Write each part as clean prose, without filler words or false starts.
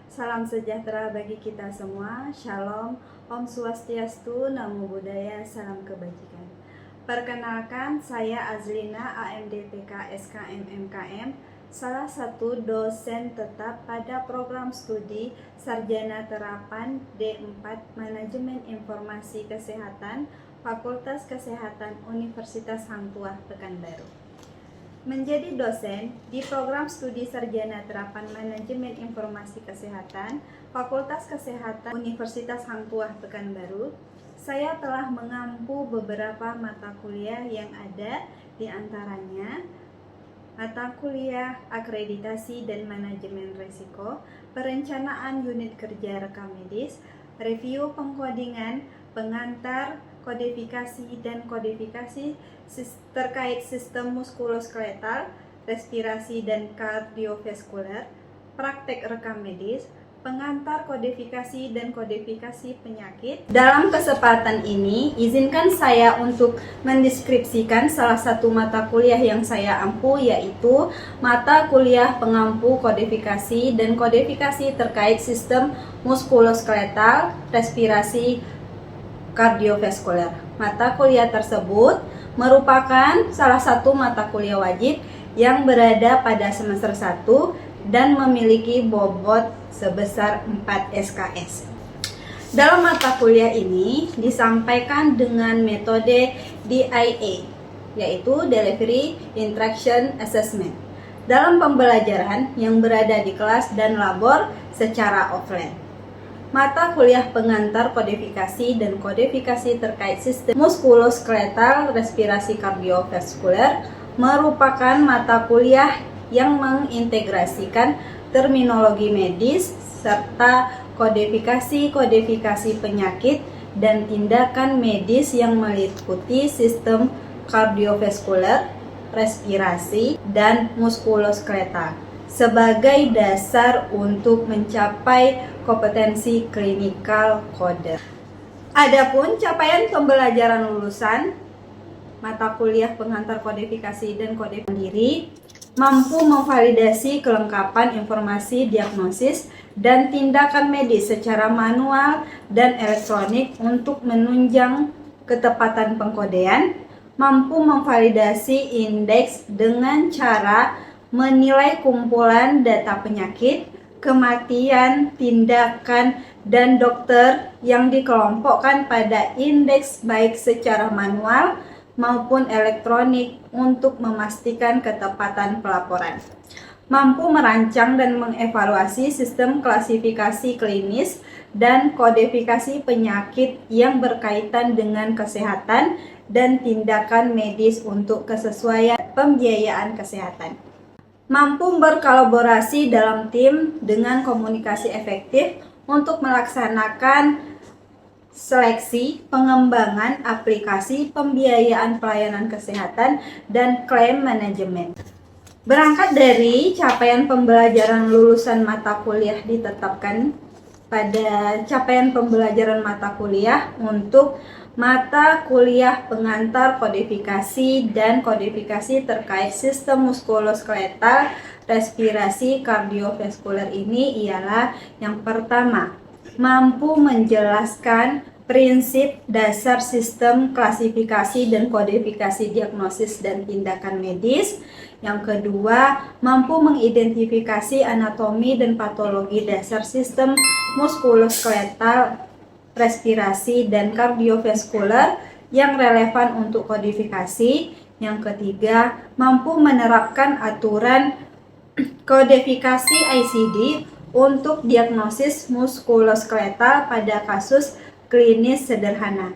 Salam sejahtera bagi kita semua. Shalom, Om Swastiastu, Namo Buddhaya, salam kebajikan. Perkenalkan, saya Azlina, AMDPK SKM MKM, salah satu dosen tetap pada program studi Sarjana Terapan D4 Manajemen Informasi Kesehatan, Fakultas Kesehatan Universitas Hang Tuah, Pekanbaru. Menjadi dosen di program studi Sarjana Terapan Manajemen Informasi Kesehatan, Fakultas Kesehatan Universitas Hang Tuah, Pekanbaru, saya telah mengampu beberapa mata kuliah yang ada, di antaranya mata kuliah akreditasi dan manajemen risiko, perencanaan unit kerja rekam medis, review pengkodingan, pengantar, kodifikasi dan kodifikasi terkait sistem muskuloskeletal, respirasi dan kardiovaskuler, praktek rekam medis, pengantar kodifikasi dan kodifikasi penyakit. Dalam kesempatan ini, izinkan saya untuk mendeskripsikan salah satu mata kuliah yang saya ampu, yaitu mata kuliah pengampu kodifikasi dan kodifikasi terkait sistem muskuloskeletal, respirasi, kardiovaskuler. Mata kuliah tersebut merupakan salah satu mata kuliah wajib yang berada pada semester 1 dan memiliki bobot sebesar 4 SKS. Dalam mata kuliah ini disampaikan dengan metode DIA, yaitu Delivery Interaction Assessment, dalam pembelajaran yang berada di kelas dan labor secara offline. Mata kuliah pengantar kodifikasi dan kodifikasi terkait sistem muskuloskeletal, respirasi, kardiovaskuler merupakan mata kuliah yang mengintegrasikan terminologi medis serta kodifikasi penyakit dan tindakan medis yang meliputi sistem kardiovaskuler, respirasi, dan muskuloskeletal sebagai dasar untuk mencapai kompetensi klinikal kode. Adapun capaian pembelajaran lulusan mata kuliah pengantar kodifikasi dan kodifikasi mandiri mampu memvalidasi kelengkapan informasi diagnosis dan tindakan medis secara manual dan elektronik untuk menunjang ketepatan pengkodean, mampu memvalidasi indeks dengan cara menilai kumpulan data penyakit, kematian, tindakan, dan dokter yang dikelompokkan pada indeks baik secara manual maupun elektronik untuk memastikan ketepatan pelaporan. Mampu merancang dan mengevaluasi sistem klasifikasi klinis dan kodifikasi penyakit yang berkaitan dengan kesehatan dan tindakan medis untuk kesesuaian pembiayaan kesehatan. Mampu berkolaborasi dalam tim dengan komunikasi efektif untuk melaksanakan seleksi, pengembangan aplikasi pembiayaan pelayanan kesehatan, dan klaim manajemen. Berangkat dari capaian pembelajaran lulusan mata kuliah ditetapkan pada capaian pembelajaran mata kuliah untuk mata kuliah pengantar kodifikasi dan kodifikasi terkait sistem muskuloskeletal, respirasi, kardiovaskuler ini ialah yang pertama, mampu menjelaskan prinsip dasar sistem klasifikasi dan kodifikasi diagnosis dan tindakan medis. Yang kedua, mampu mengidentifikasi anatomi dan patologi dasar sistem muskuloskeletal, respirasi, dan kardiovaskuler yang relevan untuk kodifikasi. Yang ketiga, mampu menerapkan aturan kodifikasi ICD untuk diagnosis muskuloskeletal pada kasus klinis sederhana.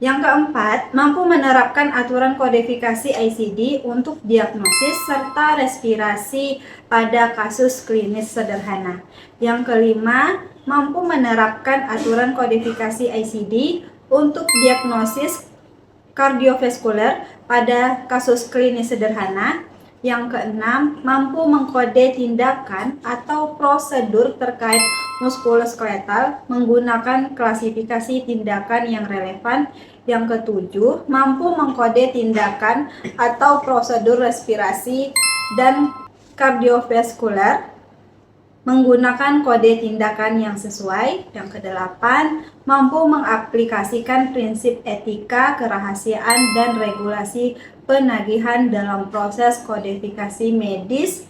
Yang keempat, mampu menerapkan aturan kodifikasi ICD untuk diagnosis serta respirasi pada kasus klinis sederhana. Yang kelima, mampu menerapkan aturan kodifikasi ICD untuk diagnosis kardiovaskuler pada kasus klinis sederhana. Yang keenam, mampu mengkode tindakan atau prosedur terkait muskuloskeletal menggunakan klasifikasi tindakan yang relevan. Yang ketujuh, mampu mengkode tindakan atau prosedur respirasi dan kardiovaskuler menggunakan kode tindakan yang sesuai. Yang kedelapan, mampu mengaplikasikan prinsip etika, kerahasiaan, dan regulasi penagihan dalam proses kodifikasi medis,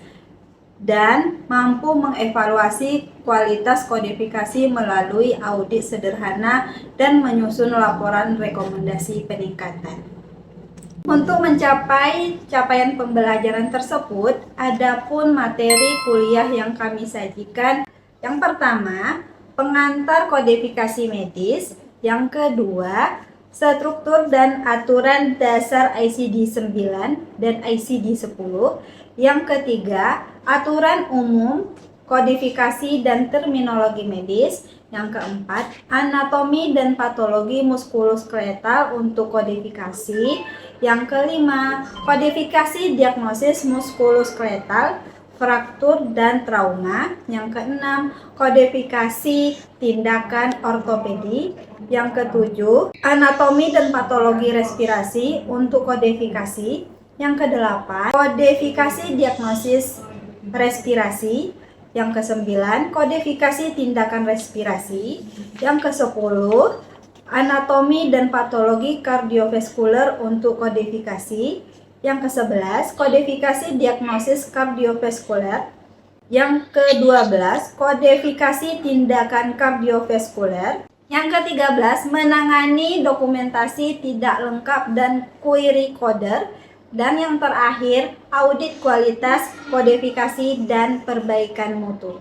dan mampu mengevaluasi kualitas kodifikasi melalui audit sederhana dan menyusun laporan rekomendasi peningkatan. Untuk mencapai capaian pembelajaran tersebut, adapun materi kuliah yang kami sajikan, yang pertama, pengantar kodifikasi medis, yang kedua, struktur dan aturan dasar ICD 9 dan ICD 10, yang ketiga, aturan umum kodifikasi dan terminologi medis, yang keempat, anatomi dan patologi muskuloskeletal untuk kodifikasi, yang kelima, kodifikasi diagnosis muskuloskeletal, fraktur dan trauma. Yang keenam, kodifikasi tindakan ortopedi. Yang ketujuh, anatomi dan patologi respirasi untuk kodifikasi. Yang kedelapan, kodifikasi diagnosis respirasi. Yang kesembilan, kodifikasi tindakan respirasi. Yang kesepuluh, anatomi dan patologi kardiovaskular untuk kodifikasi. Yang ke-11, kodifikasi diagnosis kardiovaskular. Yang ke-12, kodifikasi tindakan kardiovaskular. Yang ke-13, menangani dokumentasi tidak lengkap dan query coder. Dan yang terakhir, audit kualitas, kodifikasi, dan perbaikan mutu.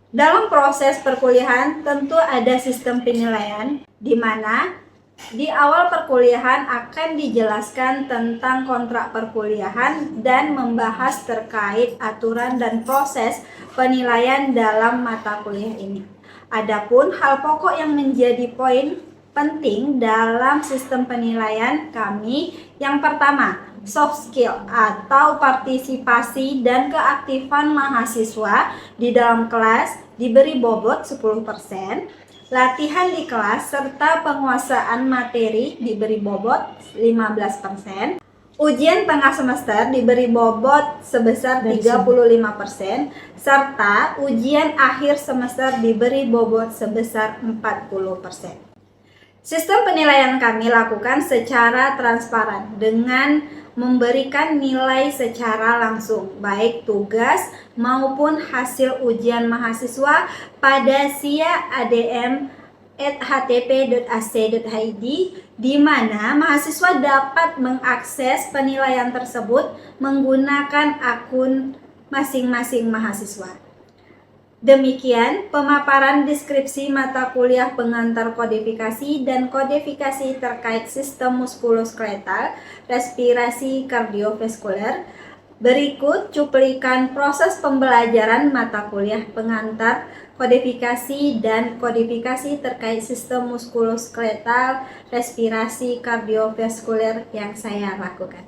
Dalam proses perkuliahan tentu ada sistem penilaian, di mana di awal perkuliahan akan dijelaskan tentang kontrak perkuliahan dan membahas terkait aturan dan proses penilaian dalam mata kuliah ini. Adapun hal pokok yang menjadi poin penting dalam sistem penilaian kami, yang pertama, soft skill atau partisipasi dan keaktifan mahasiswa di dalam kelas diberi bobot 10%, latihan di kelas serta penguasaan materi diberi bobot 15%, ujian tengah semester diberi bobot sebesar 35%, serta ujian akhir semester diberi bobot sebesar 40%. Sistem penilaian kami lakukan secara transparan dengan memberikan nilai secara langsung, baik tugas maupun hasil ujian mahasiswa pada sia.adm@htp.ac.id, di mana mahasiswa dapat mengakses penilaian tersebut menggunakan akun masing-masing mahasiswa. Demikian pemaparan deskripsi mata kuliah pengantar kodifikasi dan kodifikasi terkait sistem muskuloskeletal, respirasi kardiovaskular. Berikut cuplikan proses pembelajaran mata kuliah pengantar kodifikasi dan kodifikasi terkait sistem muskuloskeletal, respirasi kardiovaskular yang saya lakukan.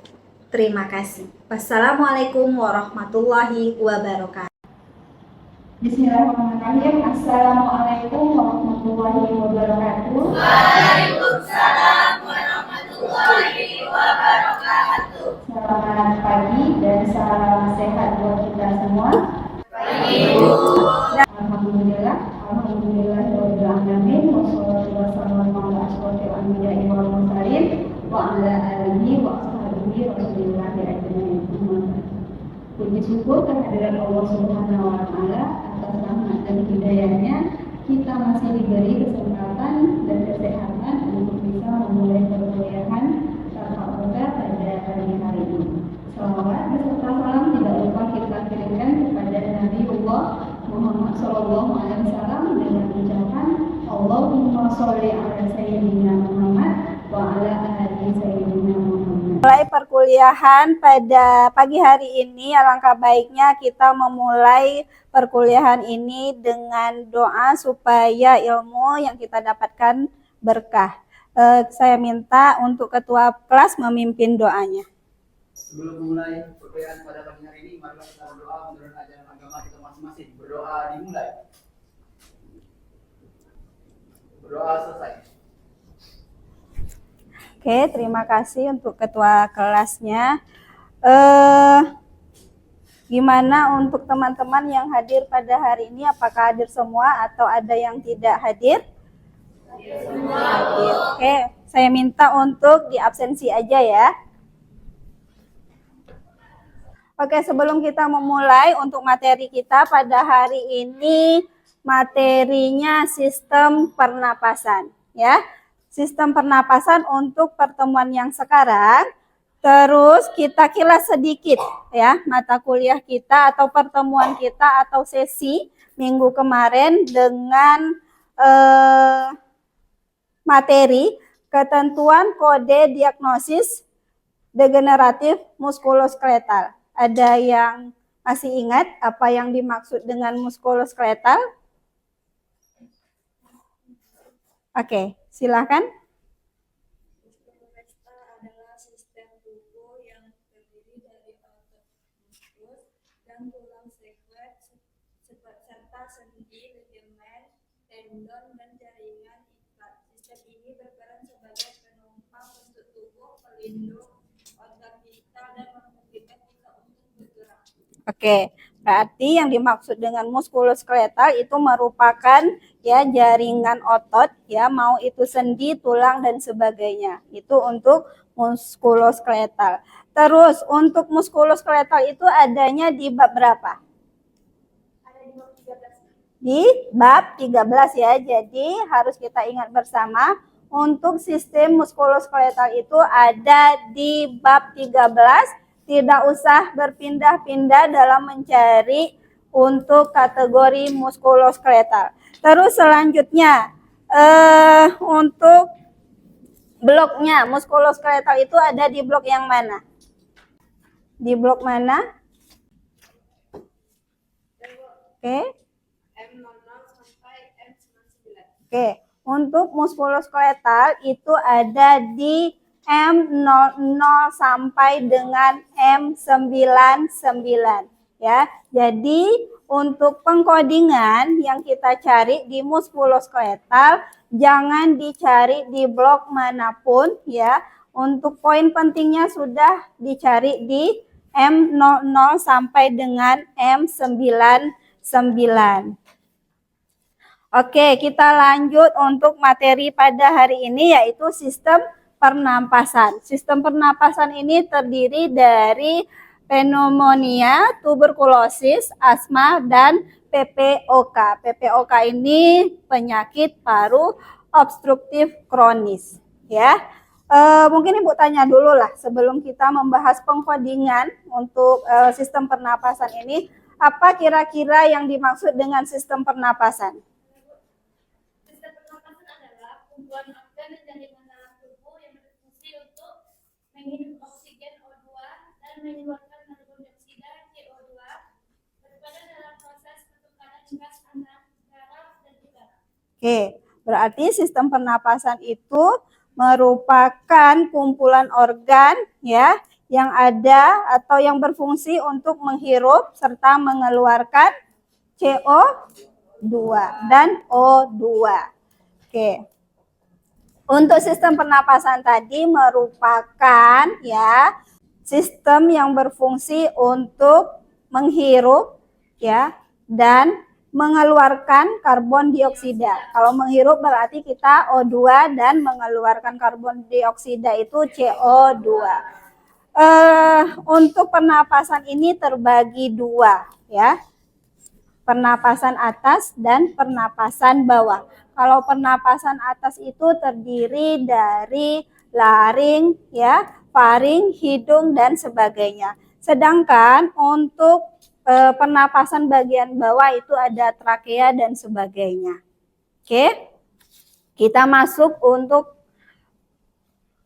Terima kasih. Wassalamualaikum warahmatullahi wabarakatuh. Bismillahirrahmanirrahim. Assalamualaikum warahmatullahi wabarakatuh. Waalaikumsalam warahmatullahi wabarakatuh. Selamat pagi dan salam sehat buat kita semua. Ibu. Alhamdulillah, alhamdulillahirabbil alamin, wassalatu wassalamu ala asyrofil anbiya'i wal mursalin wa ala alihi wa ashabihi rasulillahi ajmain. Puji syukur kehadiran Allah Subhanahu wa taala atas rahmat dan hidayahnya, kita masih diberi kesempatan dan kesehatan untuk bisa memulai perkuliahan tatap muka pada hari ini. Salawat beserta salam tidak lupa kita kirimkan kepada Nabiullah Muhammad SAW dengan ucapan Allahumma sholli ala sayyidina Muhammad wa ala ali sayyidina Muhammad. Mulai perkuliahan pada pagi hari ini, alangkah baiknya kita memulai perkuliahan ini dengan doa supaya ilmu yang kita dapatkan berkah. Saya minta untuk ketua kelas memimpin doanya. Sebelum memulai perkuliahan pada pagi hari ini, marilah kita berdoa menurut ajaran agama kita masing-masing. Berdoa dimulai. Berdoa selesai. Oke, terima kasih untuk ketua kelasnya. Gimana untuk teman-teman yang hadir pada hari ini? Apakah hadir semua atau ada yang tidak hadir? Hadir. Oke, saya minta untuk diabsensi aja ya. Oke, sebelum kita memulai untuk materi kita pada hari ini, materinya sistem pernapasan ya. Sistem pernapasan untuk pertemuan yang sekarang. Terus kita kilas sedikit ya mata kuliah kita atau pertemuan kita atau sesi minggu kemarin dengan materi ketentuan kode diagnosis degeneratif muskuloskeletal. Ada yang masih ingat apa yang dimaksud dengan muskuloskeletal? Oke, silakan. Adalah sistem tubuh yang terdiri dari otot muskus dan tulang sekuat serta sendi, ligamen, tendon, dan jaringan ikat. Sistem ini berperan sebagai penumpang untuk tubuh, pelindung organ vital, dan memungkinkan kita untuk bergerak. Oke, berarti yang dimaksud dengan muskuloskeletal itu merupakan ya jaringan otot ya, mau itu sendi, tulang dan sebagainya. Itu untuk muskuloskeletal. Terus untuk muskuloskeletal itu adanya di bab berapa? Ada di bab 13. Di bab 13 ya. Jadi harus kita ingat bersama untuk sistem muskuloskeletal itu ada di bab 13. Tidak usah berpindah-pindah dalam mencari untuk kategori muskuloskeletal. Terus selanjutnya untuk bloknya muskuloskeletal itu ada di blok yang mana? Di blok mana? Oke. M00 sampai M99. Oke, untuk muskuloskeletal itu ada di M00 sampai dengan M99 ya. Jadi untuk pengkodingan yang kita cari di muskuloskeletal jangan dicari di blok manapun ya. Untuk poin pentingnya sudah dicari di M00 sampai dengan M99. Oke, kita lanjut untuk materi pada hari ini yaitu sistem pernapasan. Sistem pernapasan ini terdiri dari pneumonia, tuberkulosis, asma, dan PPOK. PPOK ini penyakit paru obstruktif kronis. Ya, mungkin Ibu tanya dulu lah sebelum kita membahas pengkodingan untuk sistem pernapasan ini, apa kira-kira yang dimaksud dengan sistem pernapasan? Sistem pernapasan adalah kumpulan organ dan jaringan dalam tubuh yang berfungsi untuk menghirup oksigen O2 dan mengeluarkan karbon dioksida CO2 berada dalam proses pertukaran gas antar darah dan udara. Oke, berarti sistem pernapasan itu merupakan kumpulan organ ya yang ada atau yang berfungsi untuk menghirup serta mengeluarkan CO2 dan O2. Oke. Untuk sistem pernapasan tadi merupakan ya sistem yang berfungsi untuk menghirup ya dan mengeluarkan karbon dioksida. Kalau menghirup berarti kita O2 dan mengeluarkan karbon dioksida itu CO2. Untuk pernapasan ini terbagi dua ya. Pernapasan atas dan pernapasan bawah. Kalau pernapasan atas itu terdiri dari laring, ya, faring, hidung dan sebagainya. Sedangkan untuk pernapasan bagian bawah itu ada trakea dan sebagainya. Oke. Kita masuk untuk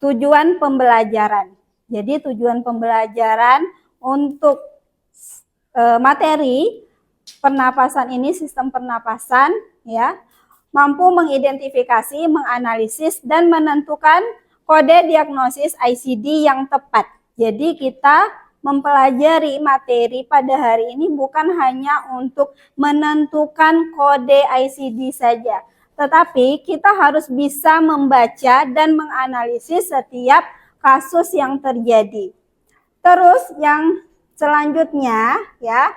tujuan pembelajaran. Jadi tujuan pembelajaran untuk materi pernapasan ini, sistem pernapasan ya, mampu mengidentifikasi, menganalisis dan menentukan kode diagnosis ICD yang tepat. Jadi kita mempelajari materi pada hari ini bukan hanya untuk menentukan kode ICD saja, tetapi kita harus bisa membaca dan menganalisis setiap kasus yang terjadi. Terus yang Selanjutnya ya,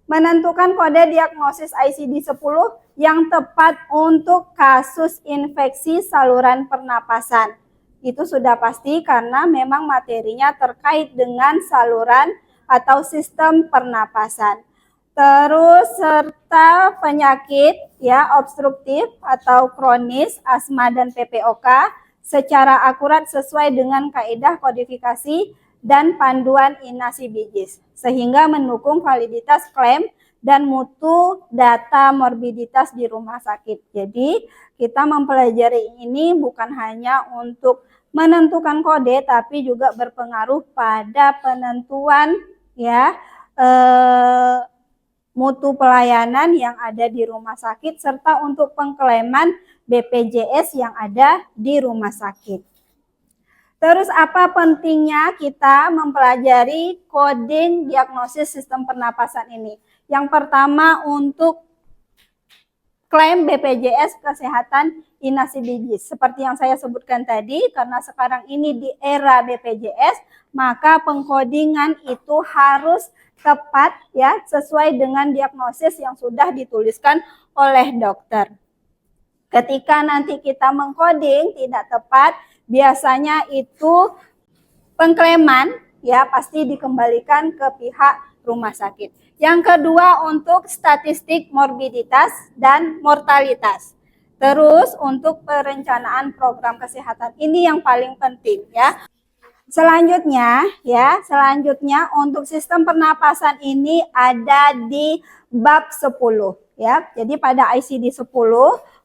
menentukan kode diagnosis ICD-10 yang tepat untuk kasus infeksi saluran pernapasan. Itu sudah pasti karena memang materinya terkait dengan saluran atau sistem pernapasan. Terus serta penyakit ya obstruktif atau kronis, asma dan PPOK secara akurat sesuai dengan kaidah kodifikasi dan panduan INASI-BIJIS sehingga mendukung validitas klaim dan mutu data morbiditas di rumah sakit. Jadi kita mempelajari ini bukan hanya untuk menentukan kode tapi juga berpengaruh pada penentuan ya mutu pelayanan yang ada di rumah sakit serta untuk pengklaiman BPJS yang ada di rumah sakit. Terus apa pentingnya kita mempelajari coding diagnosis sistem pernapasan ini? Yang pertama untuk klaim BPJS Kesehatan INASI-BIJIS. Seperti yang saya sebutkan tadi, karena sekarang ini di era BPJS, maka pengkodingan itu harus tepat ya, sesuai dengan diagnosis yang sudah dituliskan oleh dokter. Ketika nanti kita mengkoding tidak tepat, biasanya itu pengklaiman ya pasti dikembalikan ke pihak rumah sakit. Yang kedua untuk statistik morbiditas dan mortalitas. Terus untuk perencanaan program kesehatan ini yang paling penting ya. Selanjutnya untuk sistem pernapasan ini ada di bab 10 ya. Jadi pada ICD-10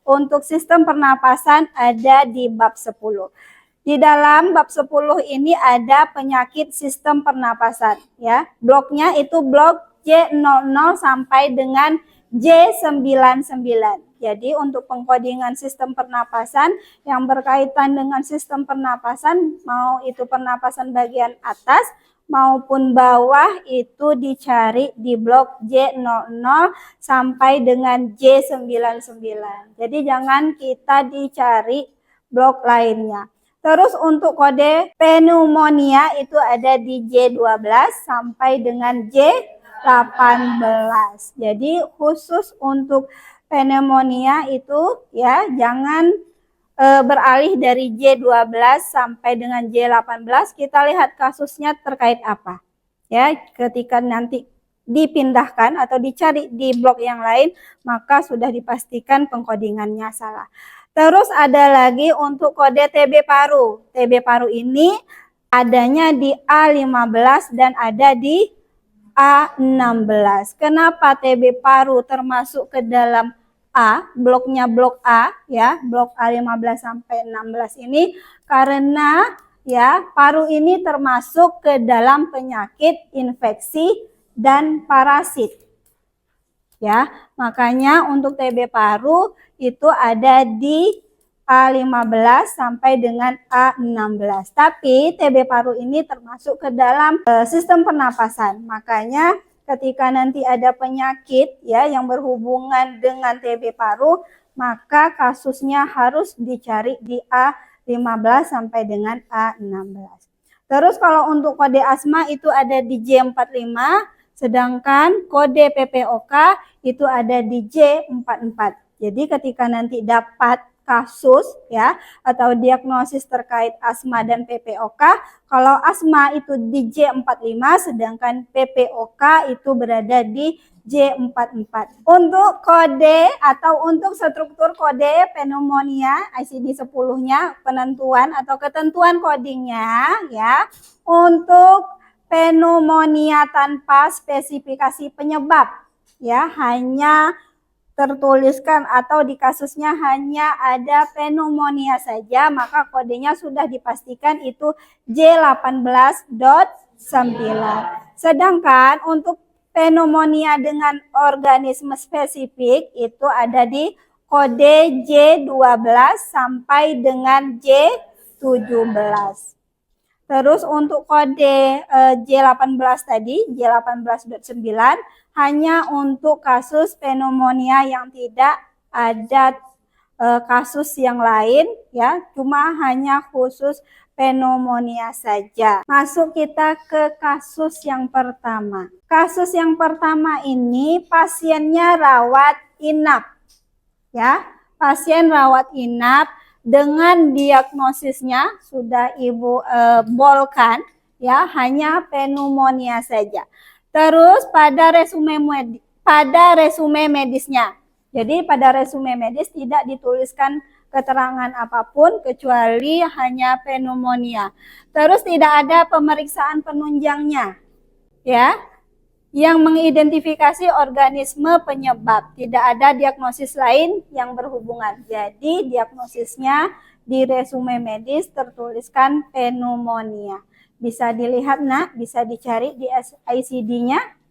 untuk sistem pernapasan ada di bab 10. Di dalam bab 10 ini ada penyakit sistem pernapasan ya. Bloknya itu blok J00 sampai dengan J99. Jadi untuk pengkodingan sistem pernapasan yang berkaitan dengan sistem pernapasan, mau itu pernapasan bagian atas maupun bawah itu dicari di blok J00 sampai dengan J99. Jadi jangan kita dicari blok lainnya. Terus untuk kode pneumonia itu ada di J12 sampai dengan J18. Jadi khusus untuk pneumonia itu ya jangan beralih dari J12 sampai dengan J18. Kita lihat kasusnya terkait apa. Ya, ketika nanti dipindahkan atau dicari di blok yang lain, maka sudah dipastikan pengkodingannya salah. Terus ada lagi untuk kode TB paru. TB paru ini adanya di A15 dan ada di A16. Kenapa TB paru termasuk ke dalam A, bloknya blok A ya, blok A15 sampai 16 ini karena ya paru ini termasuk ke dalam penyakit infeksi dan parasit. Ya, makanya untuk TB paru itu ada di A15 sampai dengan A16. Tapi TB paru ini termasuk ke dalam sistem pernapasan. Makanya ketika nanti ada penyakit ya yang berhubungan dengan TB paru, maka kasusnya harus dicari di A15 sampai dengan A16. Terus kalau untuk kode asma itu ada di J45, sedangkan kode PPOK itu ada di J44. Jadi ketika nanti dapat kasus ya atau diagnosis terkait asma dan PPOK, kalau asma itu di J45 sedangkan PPOK itu berada di J44. Untuk kode atau untuk struktur kode pneumonia ICD-10-nya penentuan atau ketentuan codingnya ya, untuk pneumonia tanpa spesifikasi penyebab ya, hanya tertuliskan atau di kasusnya hanya ada pneumonia saja, maka kodenya sudah dipastikan itu J18.9. Sedangkan untuk pneumonia dengan organisme spesifik itu ada di kode J12 sampai dengan J17. Terus untuk kode J18 tadi, J18.9 hanya untuk kasus pneumonia yang tidak ada kasus yang lain ya, cuma hanya khusus pneumonia saja. Masuk kita ke kasus yang pertama. Kasus yang pertama ini pasiennya rawat inap. Ya, pasien rawat inap dengan diagnosisnya sudah Ibu bolkan ya, hanya pneumonia saja. Terus pada resume medisnya. Jadi pada resume medis tidak dituliskan keterangan apapun kecuali hanya pneumonia. Terus tidak ada pemeriksaan penunjangnya. Ya, yang mengidentifikasi organisme penyebab. Tidak ada diagnosis lain yang berhubungan. Jadi diagnosisnya di resume medis tertuliskan pneumonia. Bisa dilihat nak, bisa dicari di ICD-nya.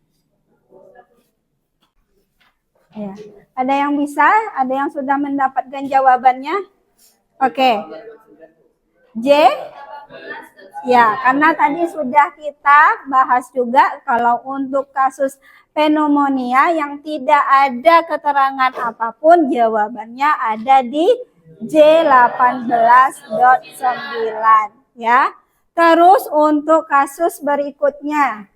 Ya. Ada yang bisa? Ada yang sudah mendapatkan jawabannya? Oke. J? Ya, karena tadi sudah kita bahas juga kalau untuk kasus pneumonia yang tidak ada keterangan apapun, jawabannya ada di J18.9 ya. Terus untuk kasus berikutnya.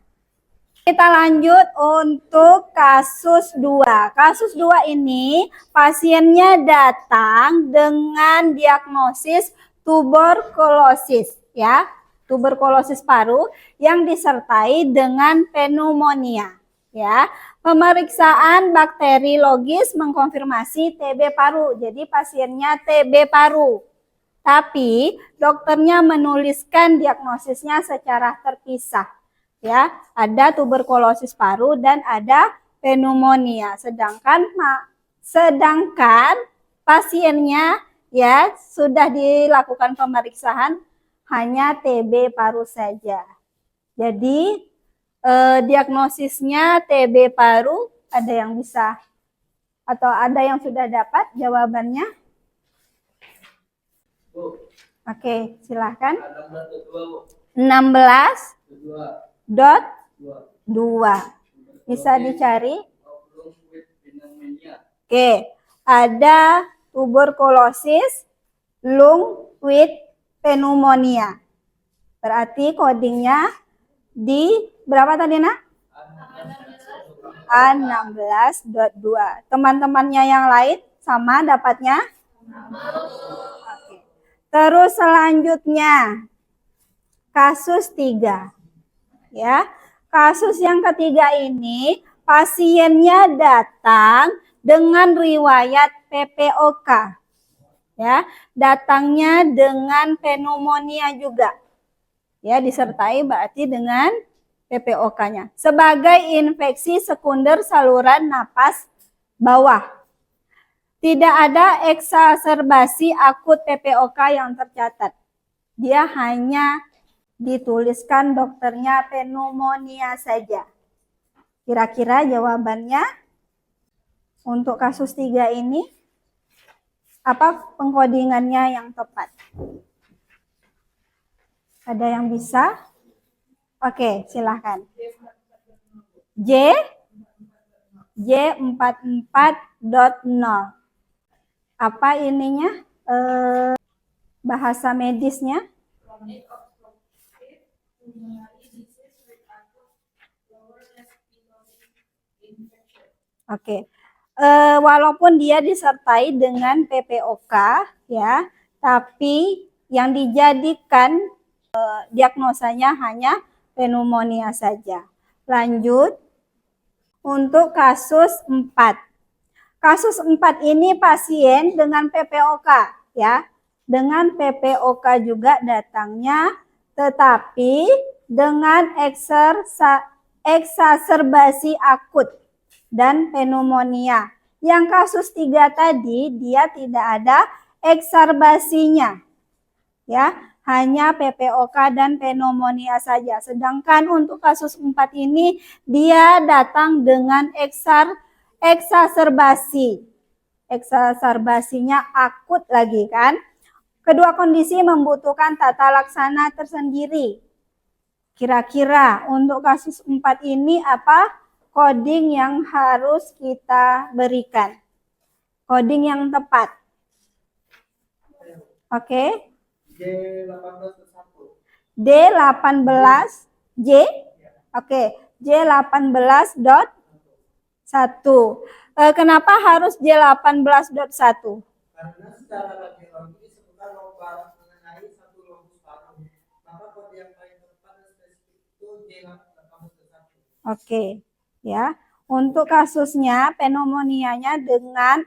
Kita lanjut untuk kasus 2. Kasus 2 ini pasiennya datang dengan diagnosis tuberkulosis ya. Tuberkulosis paru yang disertai dengan pneumonia ya. Pemeriksaan bakteriologis mengkonfirmasi TB paru. Jadi pasiennya TB paru. Tapi dokternya menuliskan diagnosisnya secara terpisah. Ya, ada tuberkulosis paru dan ada pneumonia. Sedangkan pasiennya ya sudah dilakukan pemeriksaan hanya TB paru saja. Jadi diagnosisnya TB paru. Ada yang bisa atau ada yang sudah dapat jawabannya? Oke, silahkan. 16.2 bisa dicari. Oke, ada tuberkulosis lung with pneumonia. Berarti codingnya di berapa tadi nak? A16.2. Teman-temannya yang lain sama dapatnya? Oke. Terus selanjutnya kasus 3. Ya, kasus yang ketiga ini pasiennya datang dengan riwayat PPOK. Ya, datangnya dengan pneumonia juga. Ya, disertai berarti dengan PPOK-nya. Sebagai infeksi sekunder saluran napas bawah. Tidak ada eksaserbasi akut PPOK yang tercatat. Dia hanya dituliskan dokternya pneumonia saja. Kira-kira jawabannya untuk kasus 3 ini apa pengkodingannya yang tepat? Ada yang bisa? Oke, silahkan. J44.0. Apa ininya? Bahasa medisnya? Oke, walaupun dia disertai dengan PPOK ya, tapi yang dijadikan diagnosanya hanya pneumonia saja. Lanjut untuk kasus 4. Kasus 4 ini pasien dengan PPOK ya, dengan PPOK juga datangnya, tetapi dengan eksaserbasi akut dan pneumonia. Yang kasus 3 tadi dia tidak ada eksaserbasinya. Ya, hanya PPOK dan pneumonia saja. Sedangkan untuk kasus 4 ini dia datang dengan eksaserbasi. Eksaserbasinya akut lagi kan? Kedua kondisi membutuhkan tata laksana tersendiri. Kira-kira untuk kasus 4 ini apa coding yang harus kita berikan? Coding yang tepat. Oke. J18.1 D18J. Oke, J18.1. Kenapa harus J18.1? Karena secara radiologi disebutkan lomba mengenai satu lombus paru. Maka kode yang paling tepat dan spesifik itu J18.1. Oke, ya. Untuk kasusnya pneumonia-nya dengan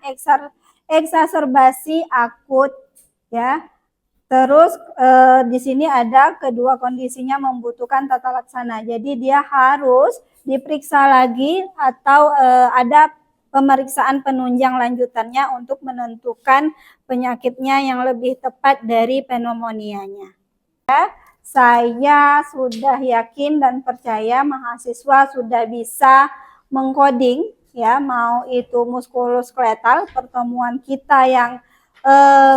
eksaserbasi akut, ya. Terus di sini ada kedua kondisinya membutuhkan tata laksana. Jadi dia harus diperiksa lagi atau ada pemeriksaan penunjang lanjutannya untuk menentukan penyakitnya yang lebih tepat dari pneumonia-nya. Ya, saya sudah yakin dan percaya mahasiswa sudah bisa mengcoding, ya, mau itu muskuloskeletal pertemuan kita yang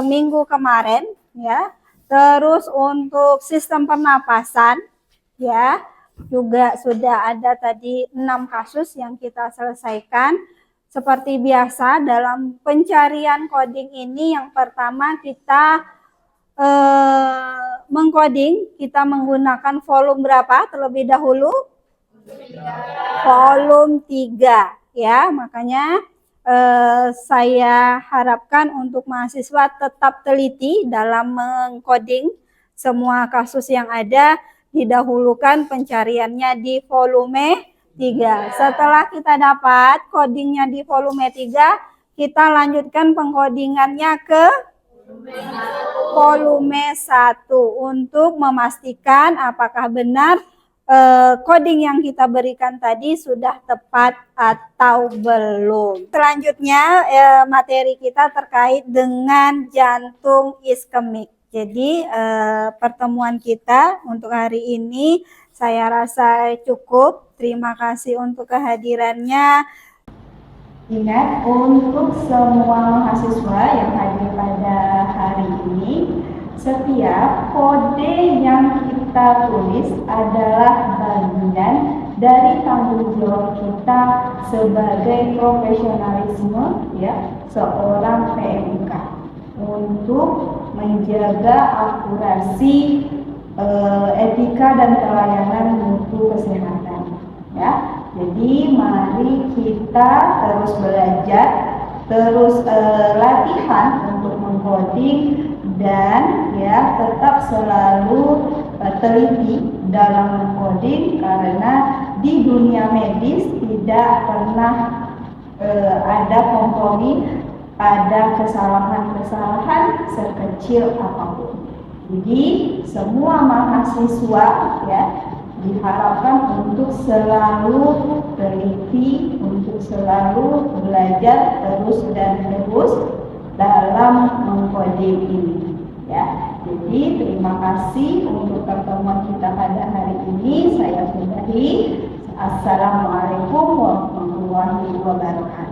minggu kemarin, ya. Terus untuk sistem pernapasan, ya, juga sudah ada tadi 6 kasus yang kita selesaikan. Seperti biasa dalam pencarian coding ini, yang pertama kita mengcoding, kita menggunakan volume berapa terlebih dahulu? Volume 3, ya. Makanya saya harapkan untuk mahasiswa tetap teliti dalam mengcoding semua kasus yang ada, didahulukan pencariannya di volume 3. Setelah kita dapat codingnya di volume 3, kita lanjutkan pengkodingannya ke volume 1 untuk memastikan apakah benar coding yang kita berikan tadi sudah tepat atau belum. Selanjutnya materi kita terkait dengan jantung iskemik. Jadi pertemuan kita untuk hari ini saya rasa cukup. Terima kasih untuk kehadirannya. Ingat, untuk semua mahasiswa yang hadir pada hari ini, setiap kode yang kita tulis adalah bagian dari tanggung jawab kita sebagai profesionalisme, ya, seorang PMK untuk menjaga akurasi etika dan pelayanan mutu kesehatan, ya. Jadi mari kita terus belajar, terus latihan untuk mengcoding, dan ya tetap selalu teliti dalam mengcoding, karena di dunia medis tidak pernah ada kompromi pada kesalahan-kesalahan sekecil apapun. Jadi semua mahasiswa, ya, diharapkan untuk selalu teliti, untuk selalu belajar terus dan terus dalam mengcoding ini, ya. Jadi terima kasih untuk pertemuan kita pada hari ini. Saya sudahi. Assalamualaikum warahmatullahi wabarakatuh.